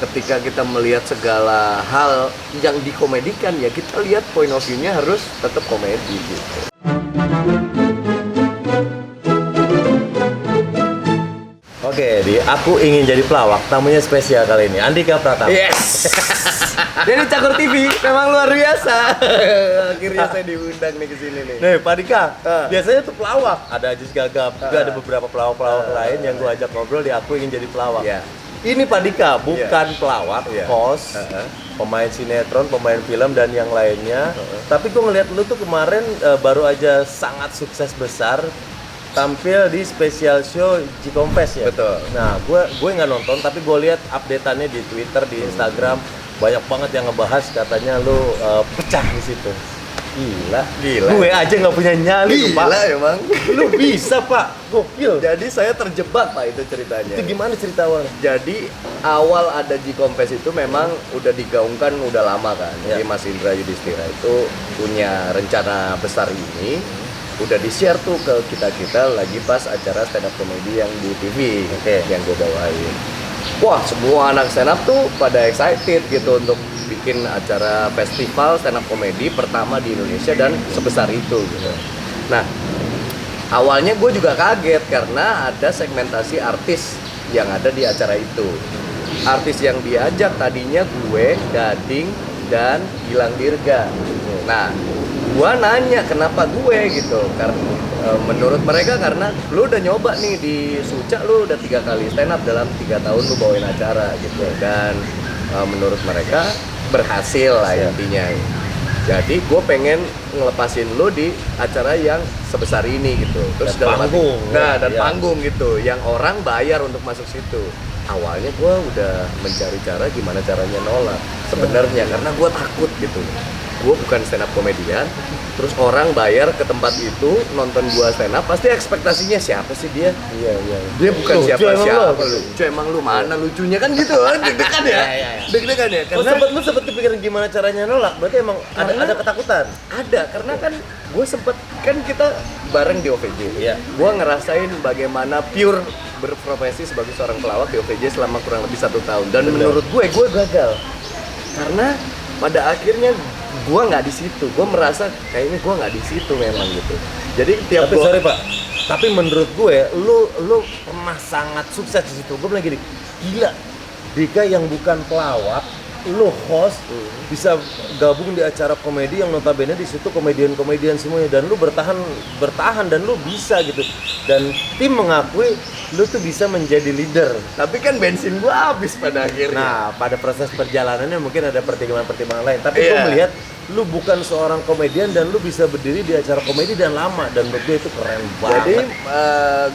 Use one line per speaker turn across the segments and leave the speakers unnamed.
ketika kita melihat segala hal yang dikomedikan, ya kita lihat point of view-nya harus tetap komedi gitu.
Oke, di Aku Ingin Jadi Pelawak, tamunya spesial kali ini, Andika Pratama.
Yes! Jadi Cakur TV memang luar biasa. Akhirnya saya diundang nih ke sini nih.
Nih, Pak Dika, biasanya tuh pelawak. Ada Ajis Gagap, juga ada beberapa pelawak-pelawak lain yang gua ajak ngobrol di Aku Ingin Jadi Pelawak.
Yeah.
Ini Pak Dika, bukan pelawak, host, pemain sinetron, pemain film, dan yang lainnya. Tapi gua ngeliat lu tuh kemarin baru aja sangat sukses besar tampil di special show G-Confess ya.
Betul.
Nah, gue nggak nonton, tapi gue lihat update-annya di Twitter, di Instagram, banyak banget yang ngebahas katanya lu pecah di situ. Gila. Gue aja nggak punya nyali, Pak.
Gila emang.
Lu bisa, Pak. Gokil.
Jadi saya terjebak, Pak, itu ceritanya.
Itu gimana cerita awalnya?
Jadi awal ada G-Confess itu memang udah digaungkan udah lama kan.
Ya.
Jadi Mas Indra Yudhistira itu punya rencana besar ini. Udah di-share tuh ke kita lagi pas acara stand up comedy yang di TV yang gue bawain. Wah, semua anak stand up tuh pada excited gitu untuk bikin acara festival stand up comedy pertama di Indonesia dan sebesar itu gitu. Nah, awalnya gue juga kaget karena ada segmentasi artis yang ada di acara itu. Artis yang diajak tadinya gue, Gading, dan Gilang Dirga. Nah, gua nanya kenapa gue gitu, karena menurut mereka karena lu udah nyoba nih di Suca, lu udah 3 kali stand up dalam 3 tahun lu bawain acara gitu, dan menurut mereka berhasil lah intinya. Jadi gue pengen ngelepasin lu di acara yang sebesar ini gitu, terus
dan panggung,
panggung gitu, yang orang bayar untuk masuk situ. Awalnya gue udah mencari cara gimana caranya nolak sebenarnya, karena gue takut gitu. Gue bukan stand up komedian, terus orang bayar ke tempat itu nonton gue stand up, pasti ekspektasinya siapa sih dia?
Iya.
Dia bukan siapa-siapa.
Lucu
Emang lu mana lucunya kan gitu kan? Deg-degan ya? Deg-degan ya?
Karena lu sempet kepikiran gimana caranya nolak, berarti emang ada ketakutan?
Ada, karena kan gue sempet, kan kita bareng di OVJ.
Iya.
Gue ngerasain bagaimana pure berprofesi sebagai seorang pelawak di OVJ selama kurang lebih 1 tahun. Dan menurut gue gagal. Karena pada akhirnya gue nggak di situ. Gue merasa kayaknya gue nggak di situ memang gitu. Jadi tiap
tapi sorry Pak, tapi menurut gue lu pernah sangat sukses di situ. Gue bilang gini, gila, Dika yang bukan pelawak, lu host, bisa gabung di acara komedi yang notabene di situ komedian semuanya, dan lu bertahan dan lu bisa gitu, dan tim mengakui lu tuh bisa menjadi leader.
Tapi kan bensin gua habis pada akhirnya.
Nah, pada proses perjalanannya mungkin ada pertimbangan-pertimbangan lain, tapi gua melihat lu bukan seorang komedian dan lu bisa berdiri di acara komedi dan lama, dan menurut gue itu keren banget.
Jadi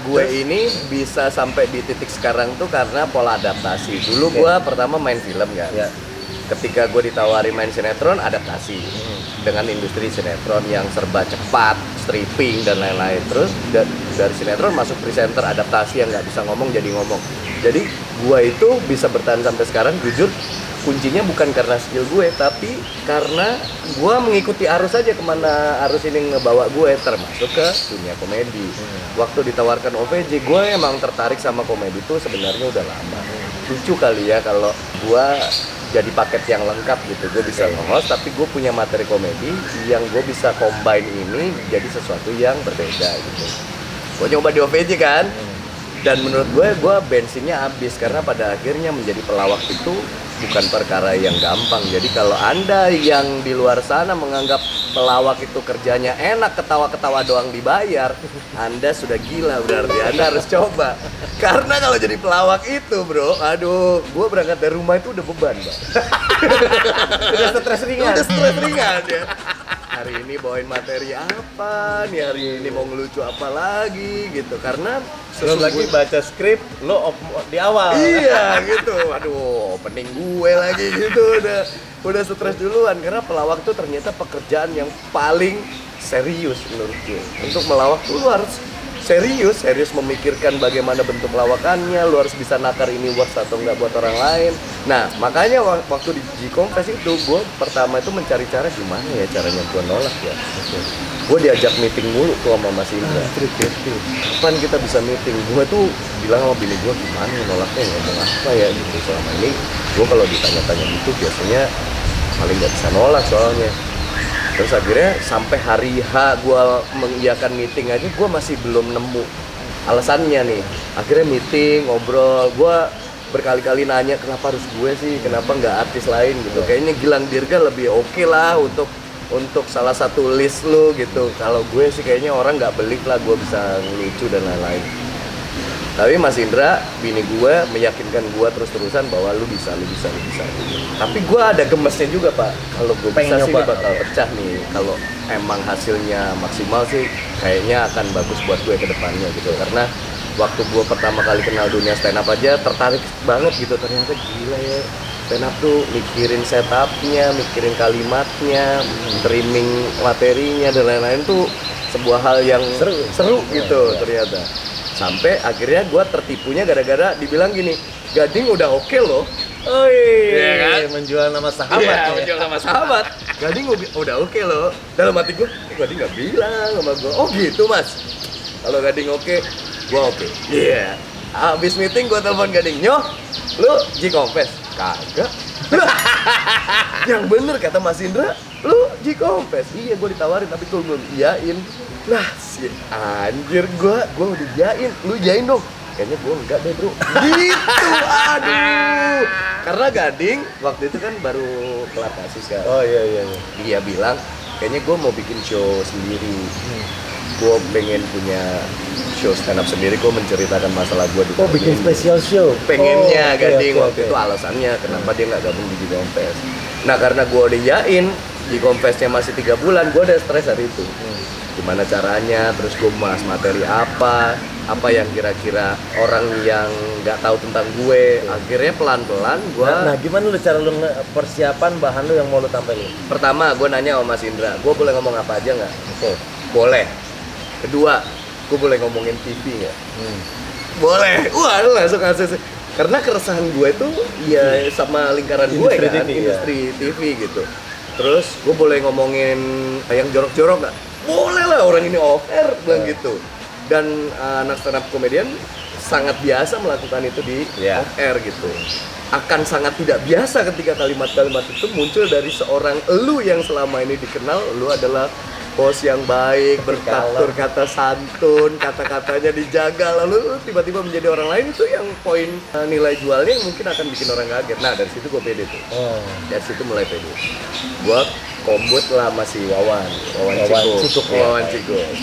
gue ini bisa sampai di titik sekarang tuh karena pola adaptasi. Dulu gua pertama main film kan.
Ya.
Ketika gue ditawari main sinetron, adaptasi dengan industri sinetron yang serba cepat, stripping dan lain-lain. Terus dari sinetron masuk presenter, adaptasi yang nggak bisa ngomong jadi ngomong. Jadi gue itu bisa bertahan sampai sekarang, jujur kuncinya bukan karena skill gue, tapi karena gue mengikuti arus aja kemana arus ini ngebawa gue, termasuk ke dunia komedi. Waktu ditawarkan OVJ, gue emang tertarik sama komedi itu sebenarnya udah lama. Lucu kali ya kalau gue jadi paket yang lengkap gitu. Gue bisa nge-host, tapi gue punya materi komedi yang gue bisa combine ini jadi sesuatu yang berbeda gitu. Gue nyoba di OVJ kan, dan menurut gue bensinnya habis, karena pada akhirnya menjadi pelawak itu bukan perkara yang gampang. Jadi kalau Anda yang di luar sana menganggap pelawak itu kerjanya enak, ketawa-ketawa doang dibayar, Anda sudah gila berarti. Anda harus coba. Karena kalau jadi pelawak itu, bro, aduh, gue berangkat dari rumah itu udah beban, Bang.
Udah stres ringan.
Udah stres ringan ya. Hari ini bawain materi apa nih, hari ini mau ngelucu apa lagi gitu. Karena
belum lagi baca skrip lo di awal.
Iya gitu. Aduh, opening gue lagi gitu, udah stres duluan, karena pelawak tuh ternyata pekerjaan yang paling serius menurut gue. Untuk melawak tuh lu harus serius memikirkan bagaimana bentuk lawakannya, lu harus bisa nakar ini works atau enggak buat orang lain. Nah, makanya waktu di G-Confess itu, gue pertama itu mencari cara gimana ya caranya gue nolak ya. Gue diajak meeting mulu tuh sama Mas Indra. Kapan kita bisa meeting? Gue tuh bilang sama bini gue gimana ya nolaknya, ngomong apa ya gitu. Selama ini gue kalau ditanya-tanya gitu biasanya paling nggak bisa nolak soalnya. Terus akhirnya sampai hari H gue mengiyakan meeting aja gue masih belum nemu alasannya nih. Akhirnya meeting, ngobrol, gue berkali-kali nanya kenapa harus gue sih, kenapa nggak artis lain gitu. Kayaknya Gilang Dirga lebih oke lah untuk salah satu list lu gitu. Kalau gue sih kayaknya orang nggak belik lah gue bisa ngelucu dan lain-lain. Tapi Mas Indra, bini gue meyakinkan gue terus-terusan bahwa lu bisa. Tapi gue ada gemesnya juga Pak. Kalau gue bisa sih ini bakal pecah nih. Kalau emang hasilnya maksimal sih, kayaknya akan bagus buat gue ke depannya gitu. Karena waktu gue pertama kali kenal dunia stand up aja tertarik banget gitu. Ternyata gila ya, stand up tuh mikirin setupnya, mikirin kalimatnya, streaming materinya dan lain-lain tuh sebuah hal yang seru gitu ternyata. Sampai akhirnya gue tertipunya gara-gara dibilang gini, Gading udah oke loh.
Oh iya
kan?
Menjual nama sahabat.
Iya, menjual nama sahabat. Gading udah oke loh. Dalam hati gue, Gading nggak bilang sama gue. Oh gitu Mas. Kalau Gading oke, gue oke. Iya. Abis meeting gue telepon Gading, Nyoh, lu G-Confess? Kagak. Yang bener kata Mas Indra, lu G-Confess? Iya, gue ditawarin tapi gue belum iyain. Nah si anjir, gue udah iyain, lu iyain dong. Kayaknya gue enggak deh bro. Gitu, aduh. Karena Gading waktu itu kan baru kelar kasus kan.
Oh iya.
Dia bilang, kayaknya gue mau bikin show sendiri. Gue pengen punya show stand up sendiri, gue menceritakan masalah gue di
bikin special show.
Pengennya Gading
okay.
Waktu itu alasannya kenapa dia nggak gabung di G-Confess. Nah karena gue udah iyain, G-Confessnya masih 3 bulan, gue udah stres hari itu. Gimana caranya, terus gue bahas materi apa yang kira-kira orang yang nggak tahu tentang gue. Akhirnya pelan-pelan gue.
Nah gimana lu cara lu persiapan bahan lu yang mau lu tampilin?
Pertama gue nanya sama Mas Indra, gue boleh ngomong apa aja nggak?
Oke.
Boleh. Kedua, gue boleh ngomongin TV nggak? Boleh. Wah lu langsung ngasih. Karena keresahan gue tuh ya sama lingkaran gue
Industri
kan,
TV,
industri TV gitu. Terus gue boleh ngomongin yang jorok-jorok nggak? Boleh lah, orang ini off air bilang gitu. Dan anak stand up komedian sangat biasa melakukan itu di off air gitu. Akan sangat tidak biasa ketika kalimat-kalimat itu muncul dari seorang elu yang selama ini dikenal lu adalah bos yang baik, bertutur kata santun, kata-katanya dijaga, lalu tiba-tiba menjadi orang lain. Itu yang poin nilai jualnya yang mungkin akan bikin orang kaget. Nah dari situ gue pede tuh. Dari situ mulai pede. Gue kombut lah masih Wawan Cikus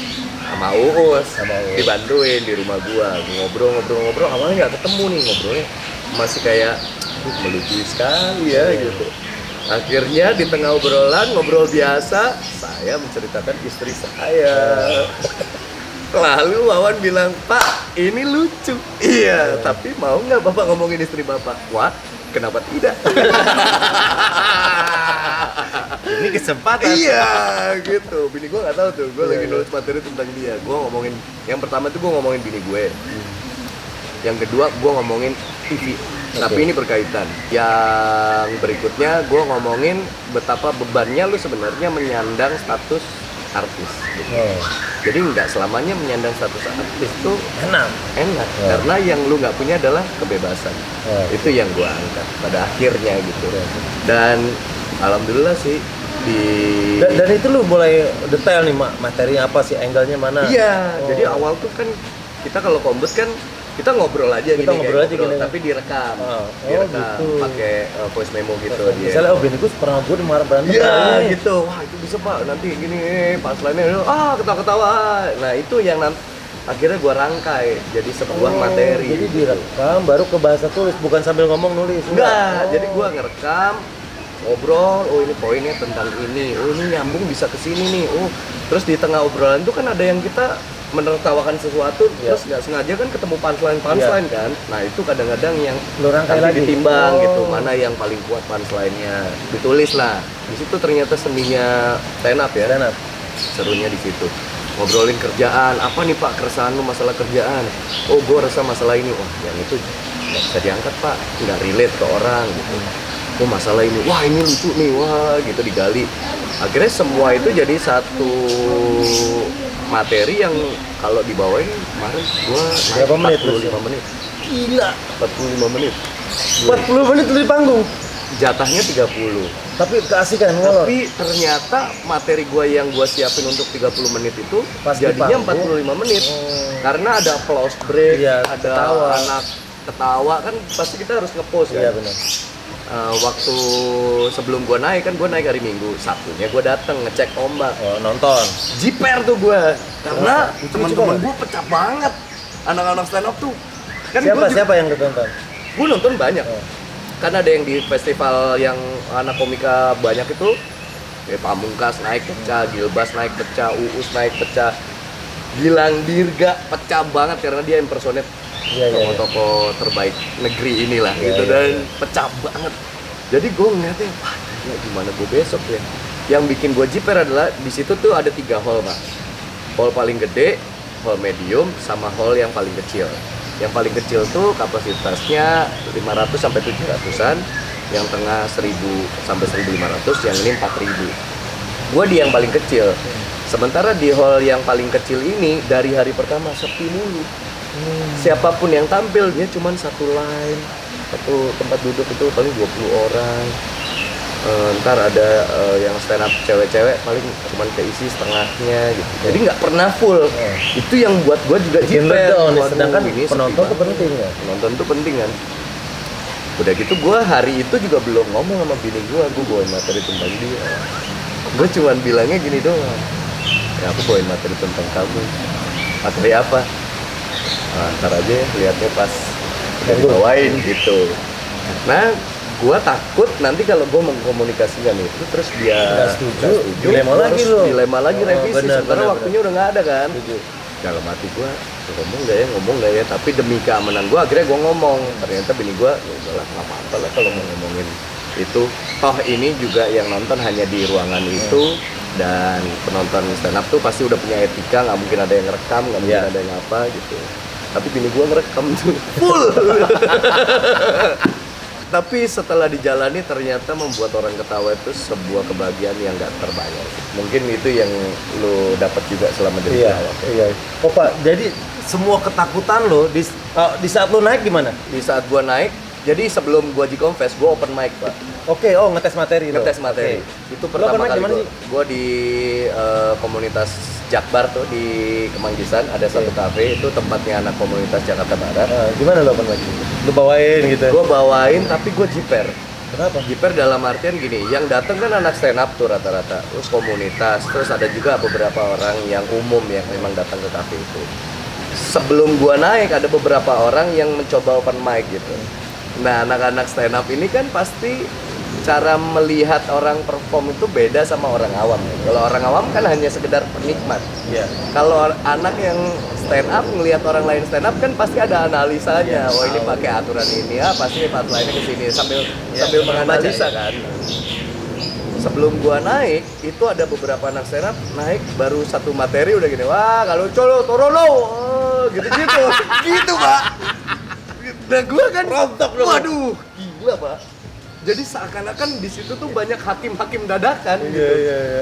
sama Uus dibantuin di rumah gua ngobrol awalnya nggak ketemu nih, ngobrolnya masih kayak melucu sekali ya gitu. Akhirnya di tengah obrolan ngobrol biasa, saya menceritakan istri saya. Lalu Wawan bilang, Pak ini lucu. Iya, tapi mau nggak Bapak ngomongin istri Bapak? Wah, kenapa tidak?
Ini kesempatan.
Iya gitu, bini gue nggak tahu tuh, gue lagi nulis materi tentang dia. Gue ngomongin, yang pertama tuh gue ngomongin bini gue. Yang kedua gue ngomongin TV, tapi ini berkaitan. Yang berikutnya gue ngomongin betapa bebannya lu sebenarnya menyandang status artis gitu. Jadi nggak selamanya menyandang status artis tuh enak. Karena yang lu nggak punya adalah kebebasan. Itu yang gue angkat pada akhirnya gitu. Dan alhamdulillah sih
dan itu lu mulai detail nih materinya apa sih, angle-nya mana?
Iya, jadi awal tuh kan kita kalau kombes kan kita ngobrol aja gini, tapi direkam. Gitu. Pakai voice memo gitu dia.
Misalnya biniku pernah gue marah berantem.
Iya, gitu. Wah, itu bisa Pak. Nanti gini punchline-nya ketawa-ketawa. Nah, itu yang akhirnya gue rangkai jadi sebuah materi.
Jadi direkam baru ke bahasa tulis, bukan sambil ngomong nulis.
Enggak. Jadi gue ngerekam, ngobrol, ini poinnya tentang ini, ini nyambung bisa ke sini nih, terus di tengah obrolan itu kan ada yang kita menertawakan sesuatu, terus nggak sengaja kan ketemu punchline kan, nah itu kadang-kadang yang nanti ditimbang gitu, mana yang paling kuat punchline-nya, ditulis lah, di situ ternyata seninya stand up ya, serunya di situ. ngobrolin kerjaan. Apa nih Pak keresahan lu masalah kerjaan? Oh gue rasa masalah ini. Wah yang itu nggak bisa diangkat Pak, nggak relate ke orang gitu. Oh masalah ini, wah ini lucu nih, wah gitu digali. Akhirnya semua itu jadi satu materi yang kalau dibawain kemarin gue naik
Berapa menit
45 menit.
Gila.
45 menit.
40 menit di panggung.
Jatahnya 30.
Tapi keasikan ngolor.
Tapi ternyata materi gua yang gua siapin untuk 30 menit itu
Pas di
jadinya
panggung.
45 menit.
Oh.
Karena ada applause break,
Iya,
ada
ketawa.
anak ketawa kan pasti kita harus nge-post kan.
Iya benar.
Waktu sebelum gua naik kan gua naik hari Minggu, Sabtunya gua dateng ngecek ombak.
Oh, nonton.
Jiper tuh gua. Karena
Wah, itu
teman-teman
lucu
gua pecah banget. Anak-anak stand up tuh. Kan
Siapa yang ditonton?
Gua nonton banyak.
Oh.
Karena ada yang di festival yang anak komika banyak itu Pamungkas naik pecah, Gilbas naik pecah, Uus naik pecah, Gilang Dirga pecah banget karena dia impersonate tokoh-tokoh terbaik negeri inilah gitu dan pecah banget. Jadi gue ngeliatnya, wah gila, gimana gue besok ya. Yang bikin gue jiper adalah di situ tuh ada 3 hall Pak. Hall paling gede, hall medium, sama hall yang paling kecil. Yang paling kecil tuh kapasitasnya 500 sampai 700-an, yang tengah 1000 sampai 1500, yang ini 4000. Gua di yang paling kecil. Sementara di hall yang paling kecil ini dari hari pertama sepi mulu. Siapapun yang tampil dia cuma satu line, satu tempat duduk itu paling 20 orang. Ntar ada yang stand up cewek-cewek paling cuman keisi setengahnya gitu. Jadi nggak pernah full. Itu yang buat gue juga jiper. Waduh,
sedangkan
ini
penonton
sepi
tuh penting ya.
Penonton tuh penting kan. Udah gitu gue hari itu juga belum ngomong sama bini gue bawain materi tentang dia. Gue cuman bilangnya gini doang. Ya aku bawain materi tentang kamu. Materi apa? Nah, ntar aja ya, lihatnya pas udah dibawain gitu. Nah, gue takut nanti kalau gue mengkomunikasikan itu terus dia
Nggak setuju, dilema
gua
lagi
harus
lo.
dilema lagi
Oh,
revisi
benar,
sementara
benar,
waktunya udah nggak ada kan. Dalam hati gue ngomong nggak ya, tapi demi keamanan gue akhirnya gue ngomong. Ternyata bini gue ya udahlah nggak apa-apa lah kalau mau ngomongin itu. Toh ini juga yang nonton hanya di ruangan itu, dan penonton stand up tuh pasti udah punya etika, nggak mungkin ada yang rekam, nggak mungkin ada yang apa gitu. Tapi bini gue ngerekam tuh full. Tapi setelah dijalani ternyata membuat orang ketawa itu sebuah kebahagiaan yang nggak terbayar. Mungkin itu yang lo dapat juga selama jadi pelawak.
Iya. Oh Pak, jadi semua ketakutan lo di saat lo naik gimana?
Di saat gua naik, jadi sebelum gua Confess, gua open mic Pak.
Oke, ngetes materi lo.
Ngetes materi.
Oke.
Itu
Lo
pertama
open mic
kali
di mana
gua di komunitas Jakbar tuh di Kemanggisan ada satu kafe, itu tempatnya anak komunitas Jakarta Barat.
Gimana lo open mic? Lo bawain gitu?
Gua bawain tapi gua jiper.
Kenapa?
Jiper dalam artian gini, yang datang kan anak stand up tuh rata-rata, terus komunitas, terus ada juga beberapa orang yang umum yang memang datang ke kafe itu. Sebelum gua naik ada beberapa orang yang mencoba open mic gitu. Nah, anak-anak stand up ini kan pasti cara melihat orang perform itu beda sama orang awam. Kalau orang awam kan hanya sekedar penikmat.
Iya.
Kalau anak yang stand up ngelihat orang lain stand up kan pasti ada analisanya. Oh ini pakai aturan ini ya, pasti punchline-nya ke sini sambil menganalisa kan. Sebelum gua naik itu ada beberapa anak stand up naik baru satu materi udah gini, wah kalau colo turun lo, gitu-gitu, gitu Pak. Nah gua kan rontok dong. Waduh, gila Pak. Jadi seakan-akan di situ tuh banyak hakim-hakim dadakan gitu.
Iya.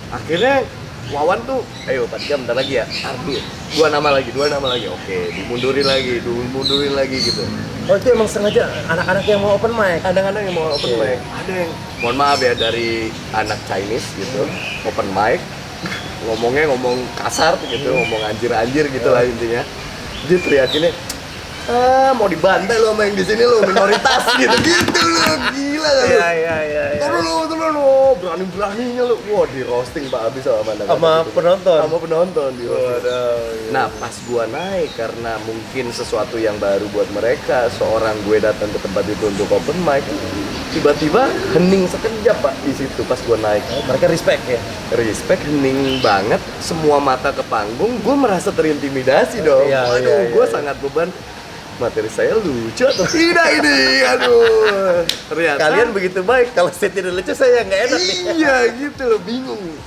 Akhirnya Wawan tuh, ayo 4 jam bentar lagi ya, Ardi, dua nama lagi, oke, dimundurin lagi gitu.
Oh itu emang sengaja anak-anak yang mau open mic?
Kadang-kadang yang mau open mic, ada yang, mohon maaf ya dari anak Chinese gitu, open mic, ngomong kasar gitu, ngomong anjir gitu lah intinya. Dia teriakinnya, mau dibantai lo sama yang di sini lo minoritas gitu lo, gila kan lo.
Iya.
Turun lo, berani-beraninya lo. Wah, di roasting Pak abis sama
penonton.
Sama penonton di roasting.
Waduh.
Nah, pas gua naik karena mungkin sesuatu yang baru buat mereka, seorang gue datang ke tempat itu untuk open mic, tiba-tiba hening sekejap Pak di situ pas gua naik.
Mereka respect ya?
Respect, hening banget, semua mata ke panggung, gue merasa terintimidasi dong. Waduh, gue sangat beban. Materi saya lucu atau tidak ini? Aduh, ternyata
Kalian begitu baik, kalau saya tidak lucu saya nggak enak nih.
Iya gitu loh, bingung.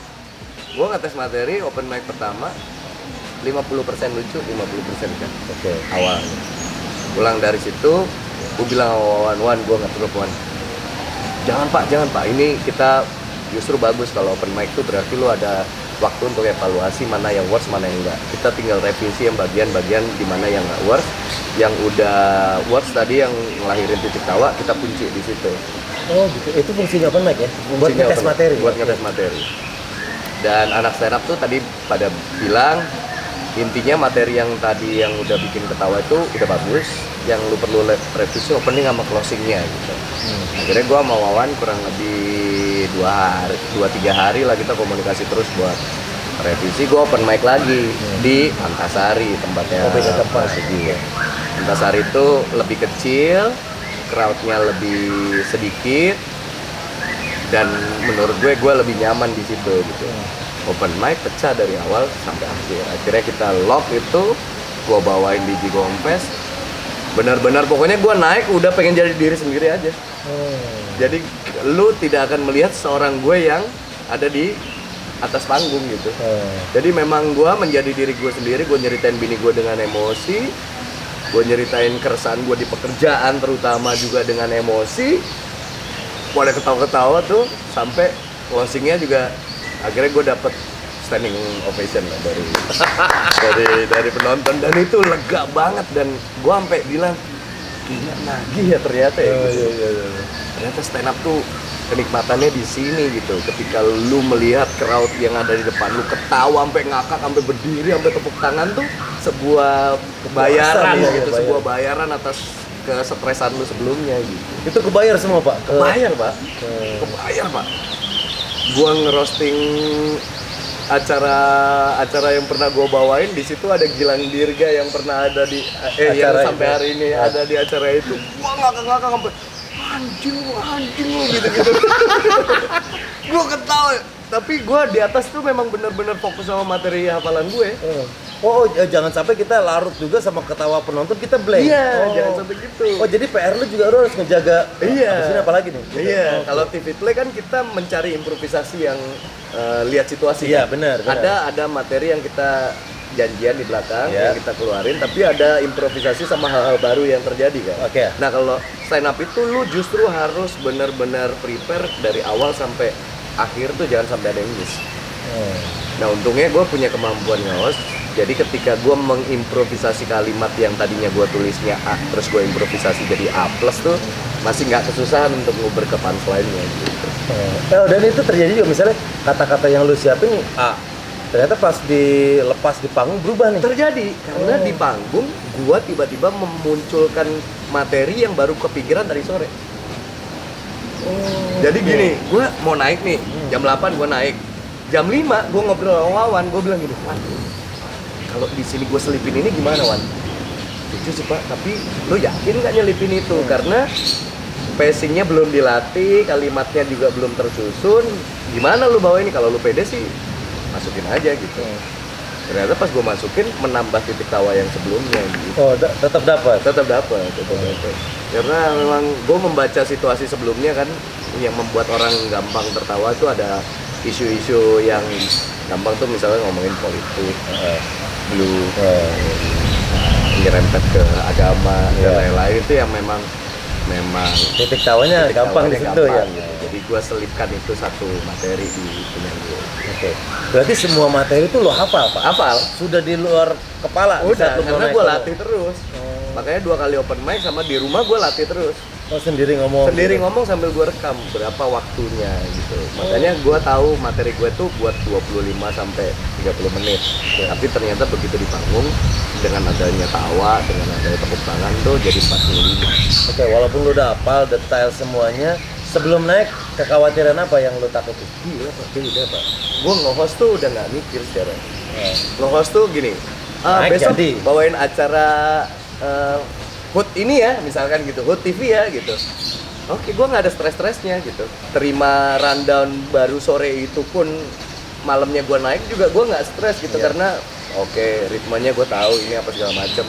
Gue ngetes materi open mic pertama 50% lucu, 50% kan.
Oke.
Awalnya. Pulang dari situ, gue bilang sama Wan, gue nggak perlu Wan. Jangan pak, ini kita justru bagus kalau open mic tuh berarti lu ada waktu untuk evaluasi mana yang worst, mana yang enggak. Kita tinggal revisi yang bagian-bagian di mana yang nggak worst. Yang udah worst tadi yang ngelahirin titik tawa, kita kunci di situ.
Oh gitu, itu fungsinya open mic ya? Buat
Fungsinya
ngetes
open mic,
materi?
Buat ngetes materi. Dan anak stand up tuh tadi pada bilang, intinya materi yang tadi yang udah bikin ketawa itu udah bagus, yang lu perlu revisi opening sama closingnya gitu. Akhirnya gua sama Wawan kurang lebih 2-3 hari lah kita komunikasi terus buat revisi. Gua open mic lagi di Antasari, tempatnya.
Oh, beda tempat.
Iya. Antasari itu lebih kecil, crowdnya lebih sedikit, dan menurut gue lebih nyaman di situ gitu. Open mic pecah dari awal sampai akhir. Akhirnya kita lock itu, gue bawain di Jigong Fest. Benar-benar pokoknya gue naik udah pengen jadi diri sendiri aja. Jadi lu tidak akan melihat seorang gue yang ada di atas panggung gitu. Jadi memang gue menjadi diri gue sendiri. Gue nyeritain bini gue dengan emosi, gue nyeritain keresahan gue di pekerjaan terutama juga dengan emosi. Pada ketawa-ketawa tuh sampai closingnya juga akhirnya gue dapet standing ovation lah dari penonton, dan itu lega banget. Dan gue sampai bilang gila nagih ya ternyata ya gitu. Ternyata stand up tuh kenikmatannya di sini gitu. Ketika lu melihat crowd yang ada di depan lu ketawa sampai ngakak, sampai berdiri, sampai tepuk tangan tuh sebuah bayaran
ya,
gitu,
bayar.
sebuah bayaran atas kesetresan lu sebelumnya gitu.
Itu kebayar semua Pak?
Kebayar pak, kebayar pak. Gua ngerosting acara yang pernah gua bawain, di situ ada Gilang Dirga yang pernah ada di yang
Acara
sampai
itu.
hari ini ada di acara itu. Gua ngakak sampai anjing lu gitu. Gua ketawa, tapi gua di atas tuh memang benar-benar fokus sama materi hafalan gue.
Oh, jangan sampai kita larut juga sama ketawa penonton, kita blank.
Iya, jangan sampai gitu.
Oh, jadi PR lu juga lu harus ngejaga.
Iya.
Abis ini apa lagi nih?
Iya, kalau TV play kan kita mencari improvisasi yang lihat situasi.
Iya,
kan?
benar.
Ada materi yang kita janjian di belakang
Iya.
yang kita keluarin, tapi ada improvisasi sama hal-hal baru yang terjadi kan.
Oke.
Nah, kalau stand up itu lu justru harus benar-benar prepare dari awal sampai akhir tuh, jangan sampai ada yang miss. Nah, untungnya gue punya kemampuan nge-host. Jadi ketika gue mengimprovisasi kalimat yang tadinya gue tulisnya A, terus gue improvisasi jadi A plus tuh, masih nggak kesusahan untuk nguber ke punchline-nya gitu.
Dan itu terjadi juga, misalnya kata-kata yang lu siapin A, ternyata pas dilepas di panggung berubah nih.
Terjadi, karena di panggung gue tiba-tiba memunculkan materi yang baru kepikiran dari sore. Jadi gini, gue mau naik nih, jam 8 gue naik. Jam 5 gue ngobrol sama Wawan, gue bilang gini, Wan, kalau di sini gue selipin ini gimana Wan? Lucu sih Pak, tapi lo yakin nggak nyelipin itu? Karena pacingnya belum dilatih, kalimatnya juga belum tersusun. Gimana lo bawa ini? Kalau lo pede sih masukin aja gitu. Ternyata pas gue masukin menambah titik tawa yang sebelumnya gitu.
Oh, tetap dapat.
Tetap dapat. Karena memang gue membaca situasi sebelumnya kan, yang membuat orang gampang tertawa tuh ada isu-isu yang gampang tuh, misalnya ngomongin politik, blue, nyerempet ke agama dan lain-lain, itu yang memang
Titik tawanya
titik
gampang di
tawanya
situ ya.
gitu. Jadi gue selipkan itu satu materi di punya gue.
Oke. Berarti semua materi itu lo hafal Pak?
Hafal?
Sudah di luar kepala. di
Udah,
saat lu mau
karena
naik
gue
panggung?
latih terus. Makanya 2 kali open mic sama di rumah gue latih terus.
Oh, sendiri ngomong.
Sendiri ngomong sambil gue rekam berapa waktunya gitu. Makanya gue tahu materi gue tuh buat 25 sampai 30 menit. Tapi ternyata begitu di panggung, dengan adanya tawa, dengan adanya tepuk tangan tuh jadi 45.
Oke, walaupun lu udah hafal detail semuanya, sebelum naik kekhawatiran apa yang lu takutin?
Gila Pak, beda Pak. Gue nge-host tuh udah nggak mikir sekarang. Nge-host tuh gini,
Naik
besok
jadi.
bawain acara HUT ini ya, misalkan gitu, HUT TV ya gitu. Oke, gue nggak ada stres-stresnya gitu. Terima rundown baru sore itu pun malamnya gue naik juga gue nggak stres gitu.
Iya.
Karena oke, ritmenya gue tahu ini apa segala macem.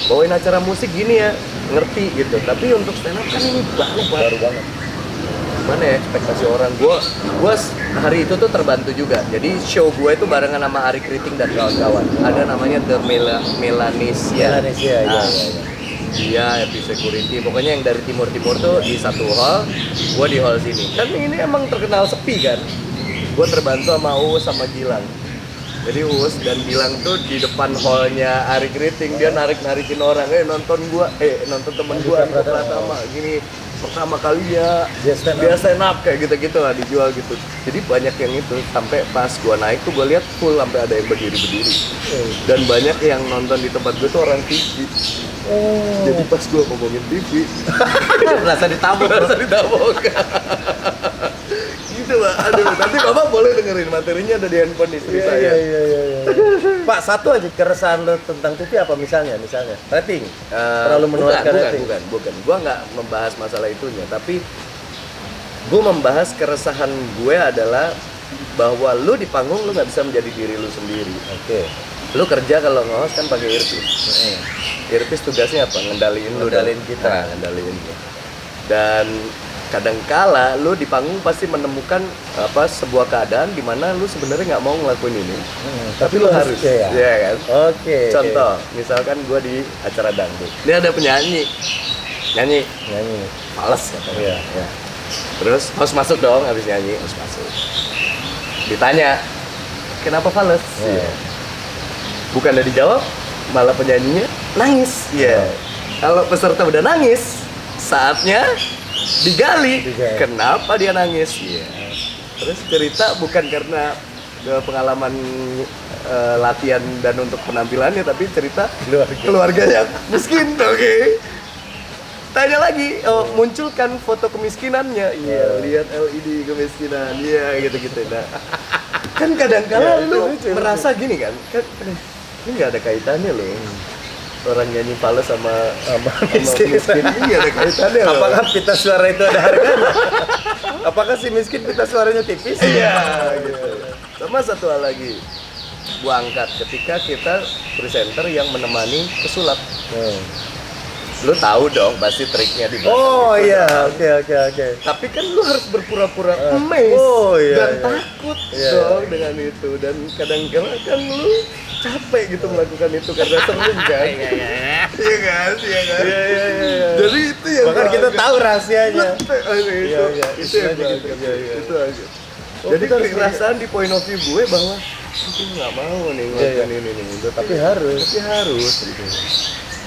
Bawain acara musik gini ya, ngerti gitu. Tapi untuk stand up kan ini baru
Baru banget.
gimana ya ekspektasi orang. Gue hari itu tuh terbantu juga. Jadi show gue itu barengan sama Ari Kriting dan kawan-kawan. Ada namanya The Melanesia.
Melanesia, iya.
Dia Happy Security, pokoknya yang dari timur-timur tuh di satu hall, gue di hall sini. Kan ini emang terkenal sepi kan. Gue terbantu sama Uus sama Gilang. Jadi Uus dan Gilang tuh di depan hallnya Ari Kriting, dia narik-narikin orang, nonton temen gue Andika Pratama gini pertama kalinya dia stand up kayak gitu-gitu lah, dijual gitu. Jadi banyak yang itu, sampai pas gue naik tuh gue lihat full sampai ada yang berdiri-berdiri. Dan banyak yang nonton di tempat gue tuh orang TV. Jadi pas gue ngomongin TV, rasa ditabok. Gitu lah, aduh, nanti Bapak boleh dengerin materinya ada di handphone istri saya.
Iya. Pak, satu aja keresahan lo tentang TV apa misalnya rating? Terlalu menularkan rating?
Bukan. Gua nggak membahas masalah itunya, tapi gua membahas keresahan gue adalah bahwa lu di panggung lu nggak bisa menjadi diri lu sendiri.
Oke.
Lu kerja kalau nge-host kan pakai earpiece. Earpiece tugasnya apa? Ngendaliin kita. Nah, ngendaliin. Dan kadangkala lu di panggung pasti menemukan sebuah keadaan di mana lu sebenarnya nggak mau ngelakuin ini, tapi lu harus, ya kan?
Oke.
Contoh, misalkan gua di acara dangdut, ini ada penyanyi, nyanyi, males katanya. Ya. Terus host masuk dong, habis nyanyi host masuk, ditanya, kenapa fales? Ya. Bukan dari dijawab, malah penyanyinya nangis. Ya. Kalau peserta udah nangis, saatnya digali. Kenapa dia nangis? Iya. Terus cerita bukan karena pengalaman latihan dan untuk penampilannya, tapi cerita keluarganya miskin. Oke. Tanya lagi, munculkan foto kemiskinannya. Iya, lihat LED kemiskinan. Iya, gitu-gitu. Nah, kan kadang-kala lu merasa gini kan, ini nggak ada kaitannya loh. Orang nyanyi fales sama miskin ini ada kaitannya loh.
Apakah pita suara itu ada harganya? Apakah si miskin pita suaranya tipis?
Iya gitu. Sama satu hal lagi, gua angkat ketika kita presenter yang menemani pesulap. Lu tahu dong pasti triknya di belakang.
Oh iya, oke.
Tapi kan lu harus berpura-pura amazed dan takut dong dengan itu, dan kadang-kadang kan lu capek gitu melakukan itu karena sering kan. Iya kan? Jadi itu yang
bahkan kita tahu rahasianya.
Itu aja. Jadi perasaan di point of view gue bahwa aku nggak mau nih ngelakuin ini, tapi harus gitu.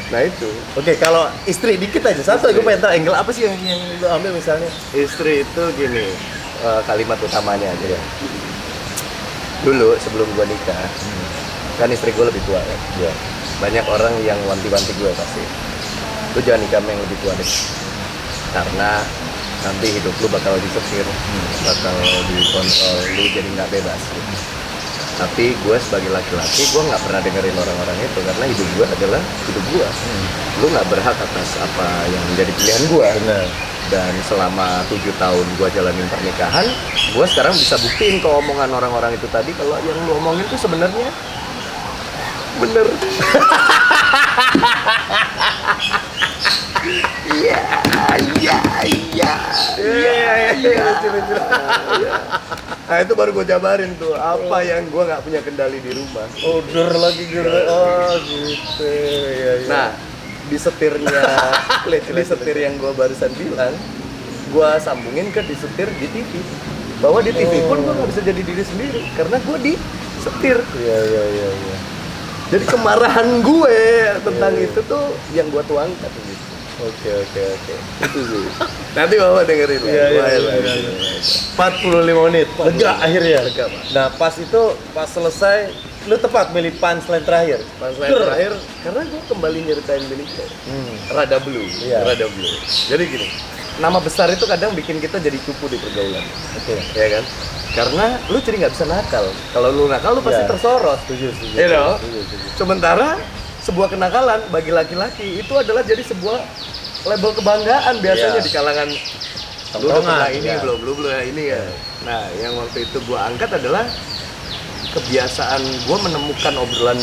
Nah itu.
Oke, kalau istri dikit aja. Satu gue pengen tahu angle apa sih yang lo ambil misalnya?
Istri itu gini, kalimat utamanya aja ya. Dulu sebelum gue nikah, kan istri gue lebih tua kan.
Iya.
Banyak orang yang wanti-wanti gue pasti. Lu jangan nikah sama yang lebih tua deh. Karena nanti hidup lu bakal disetir, bakal dikontrol, lu jadi nggak bebas. Tapi gue sebagai laki-laki, gue nggak pernah dengerin orang-orang itu, karena hidup gue adalah hidup gue. Lu nggak berhak atas apa yang menjadi pilihan gue. Dan selama 7 tahun gue jalanin pernikahan, gue sekarang bisa buktiin ke omongan orang-orang itu tadi kalau yang lu omongin tuh sebenarnya bener. Iya. Nah itu baru gue jabarin tuh apa yang gue nggak punya kendali di rumah.
Order lagi gitu. Oh gitu. Iya.
Nah di setir yang gue barusan bilang, gue sambungin ke di setir di TV. Bahwa di TV pun gue nggak bisa jadi diri sendiri karena gue di setir.
Iya.
Jadi kemarahan gue tentang itu tuh yang gue tuangkan gitu.
Oke.
Itu sih. Nanti Bapak dengerin lah.
Iya. 45 menit. Lega akhirnya.
Lega, Pak.
Nah, pas selesai lu tepat milih punchline terakhir.
Punchline terakhir karena gue kembali nyeritain miliknya. Rada Blue.
Iya.
Rada Blue. Jadi gini, nama besar itu kadang bikin kita jadi cupu di pergaulan.
Oke.
Ya kan? Karena lu jadi nggak bisa nakal. Kalau lu nakal lu pasti tersorot.
Setuju.
You know? Sementara sebuah kenakalan bagi laki-laki itu adalah jadi sebuah label kebanggaan biasanya di kalangan lu udah pernah ini belum ini ya. Nah, yang waktu itu gua angkat adalah kebiasaan gua menemukan obrolan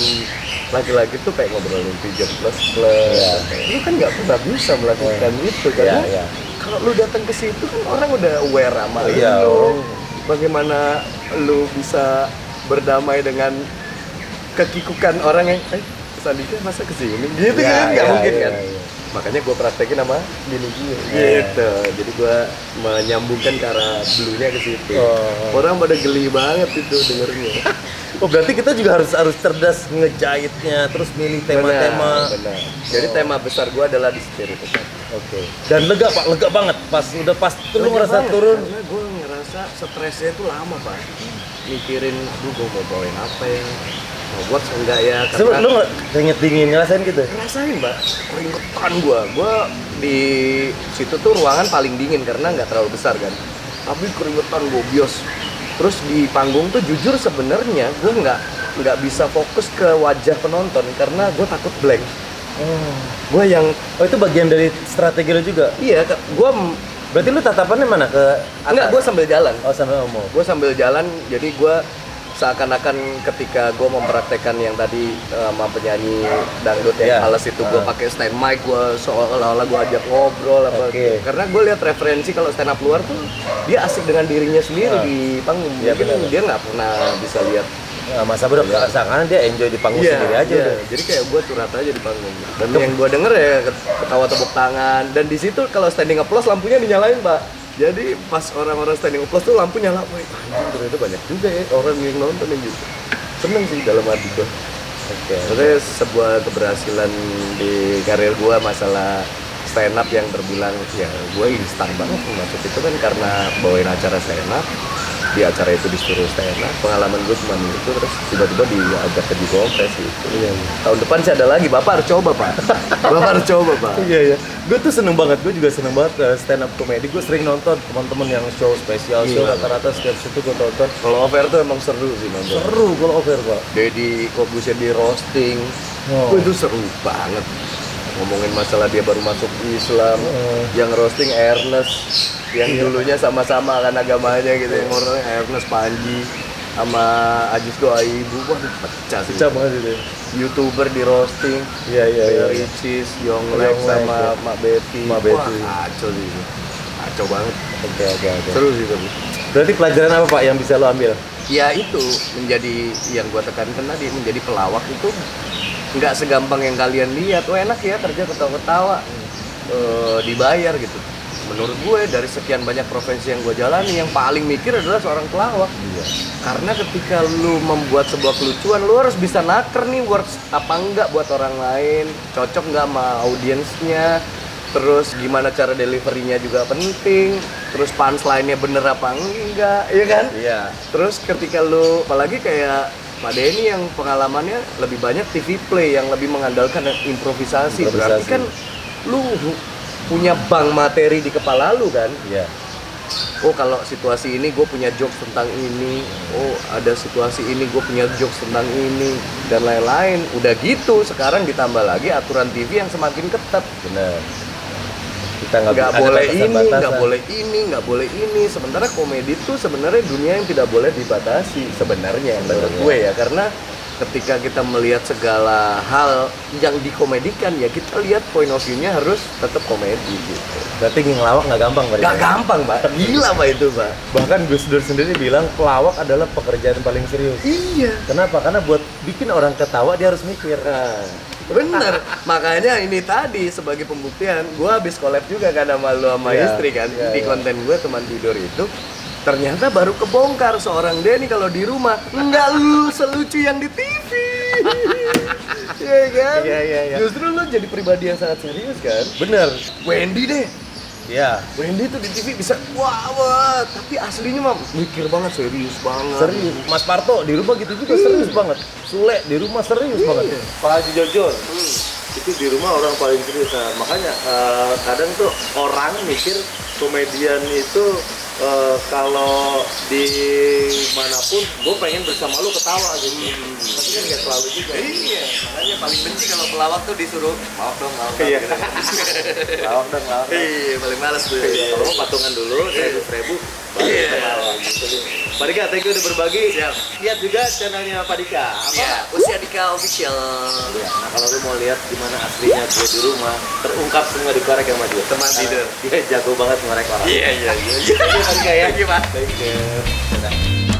laki-laki tuh kayak ngobrolin pigeon plus. Lu kan nggak pernah bisa melakukan itu karena kalau lu datang ke situ kan orang udah aware sama
Iya,
lu. Bagaimana lu bisa berdamai dengan kekikukan orang yang Sandika masa kesini gitu kan nggak mungkin kan. Makanya gue praktekin sama bini gue gitu. Jadi gue menyambungkan ke arah bluenya ke situ. Orang pada geli banget itu dengernya.
Oh berarti kita juga harus cerdas ngejahitnya, terus milih tema-tema.
Benar. Jadi tema besar gue adalah di spirit.
Oke. Dan lega Pak, lega banget pas lu ngerasa
banget,
turun.
karena gue ngerasa stresnya itu lama Pak. Mikirin, gue mau bawain apa ya, mau buat enggak ya.
Karena lu nggak keringet dingin ngerasain gitu?
Ngerasain Mbak, keringetan gue di situ tuh ruangan paling dingin karena nggak terlalu besar kan. Tapi keringetan gue bios. Terus di panggung tuh jujur sebenarnya gue nggak bisa fokus ke wajah penonton karena gue takut blank. Gue yang
itu bagian dari strategi lu juga?
Iya, gue
berarti lu tatapannya mana ke atas?
Enggak, gue sambil jalan.
Oh sambil ngomong.
Gue sambil jalan, jadi gue seakan-akan ketika gue mempraktekkan yang tadi sama penyanyi dangdut yang males itu gue pakai stand mic, gue seolah-olah gue ajak ngobrol apa karena gue lihat referensi kalau stand up luar tuh dia asik dengan dirinya sendiri di panggung. Mungkin dia nggak pernah bisa lihat
masa bro, karena dia enjoy di panggung sendiri aja udah.
Jadi kayak gue curhat aja di panggung. Dan yang gue denger ya ketawa tepuk tangan. Dan di situ kalau standing applause lampunya dinyalain Pak. Jadi pas orang-orang standing applause tuh lampu nyala. Wih anjing ternyata banyak juga ya orang yang nonton yang gitu. Seneng sih dalam hati gue. Maksudnya sebuah keberhasilan di karir gue masalah stand up yang terbilang ya gue instan banget masuk itu kan karena bawain acara stand up. Di acara itu disuruh stand up, pengalaman gue cuma itu, terus tiba-tiba diajak ke Digopres gitu. Tahun depan sih ada lagi, Bapak harus coba Pak. Bapak harus coba Pak.
Iya. Gue tuh seneng banget, gue juga seneng banget stand up komedi. Gue sering nonton teman-teman yang show spesial, show rata-rata setiap situ gue tonton.
Kalau over tuh emang seru sih nonton.
Seru kalau over Pak.
Deddy Corbuzier di roasting, itu seru banget. Ngomongin masalah dia baru masuk Islam, yang roasting Ernest, yang dulunya sama-sama kan agamanya gitu, yang orangnya Ernest Panji sama Ajis Goaibu, wah pecah sih.
Pecah banget itu.
YouTuber di roasting, Ricis, Yonglex sama Mak Betty. Wah kacau sih, kacau banget.
Oke.
Seru sih tapi.
Berarti pelajaran apa Pak yang bisa lo ambil?
Ya itu menjadi yang gua tekankan tadi, menjadi pelawak itu nggak segampang yang kalian lihat. Oh enak ya kerja ketawa-ketawa, dibayar gitu. Menurut gue dari sekian banyak profesi yang gue jalani, yang paling mikir adalah seorang pelawak. Karena ketika lu membuat sebuah kelucuan, lu harus bisa naker nih words apa enggak buat orang lain, cocok nggak sama audiensnya, terus gimana cara deliverynya juga penting, terus punchline-nya bener apa enggak, iya kan? Iya. Terus ketika lu, apalagi kayak Pak Denny yang pengalamannya lebih banyak TV play yang lebih mengandalkan improvisasi. Berarti kan lu punya bank materi di kepala lu kan? Iya. Oh kalau situasi ini gue punya jokes tentang ini, oh ada situasi ini gue punya jokes tentang ini dan lain-lain. Udah gitu sekarang ditambah lagi aturan TV yang semakin ketat. Benar. Kita nggak boleh ini, nggak boleh ini. Sementara komedi itu sebenarnya dunia yang tidak boleh dibatasi sebenarnya menurut gue ya, karena ketika kita melihat segala hal yang dikomedikan ya kita lihat point of view-nya harus tetap komedi gitu.
Berarti ngelawak nggak gampang Pak?
Nggak gampang Pak, gila Pak itu Pak.
Bahkan Gus Dur sendiri bilang pelawak adalah pekerjaan paling serius.
Iya.
Kenapa? Karena buat bikin orang ketawa dia harus mikir.
Bener, makanya ini tadi sebagai pembuktian, gue habis collab juga kan sama lu sama istri kan di konten gue teman tidur itu. Ternyata baru kebongkar seorang Denny kalau di rumah nggak lu selucu yang di TV. Iya kan? Iya. Justru lu jadi pribadi yang sangat serius kan?
Bener.
Wendy deh.
Iya.
Wendy tuh di TV bisa wah, tapi aslinya mah mikir banget, serius banget.
Serius. Mas Parto di rumah gitu juga serius banget. Sule di rumah serius banget. Pak Haji Jojon. Itu di rumah orang paling serius. Nah, makanya kadang tuh orang mikir komedian itu kalau di manapun gue pengen bersama lu ketawa gitu. Tapi kan nggak selalu juga.
Iya, makanya paling benci kalau pelawak tuh disuruh maaf dong.
Iya.
Lawak dong. Iya, paling males tuh.
Kalau mau patungan dulu 100.000 Pak Dika, thank you udah berbagi.
Siap.
Lihat juga channelnya Pak Dika. Apa?
Ya, Usia Dika Official.
Ya, nah kalau lu mau lihat gimana aslinya gue di rumah, terungkap semua di korek sama dia.
Teman tidur.
Dia jago banget ngorek orang.
Iya.
Thank you, Pak Dika ya.
Thank you, Pak.
Thank you. Dadah.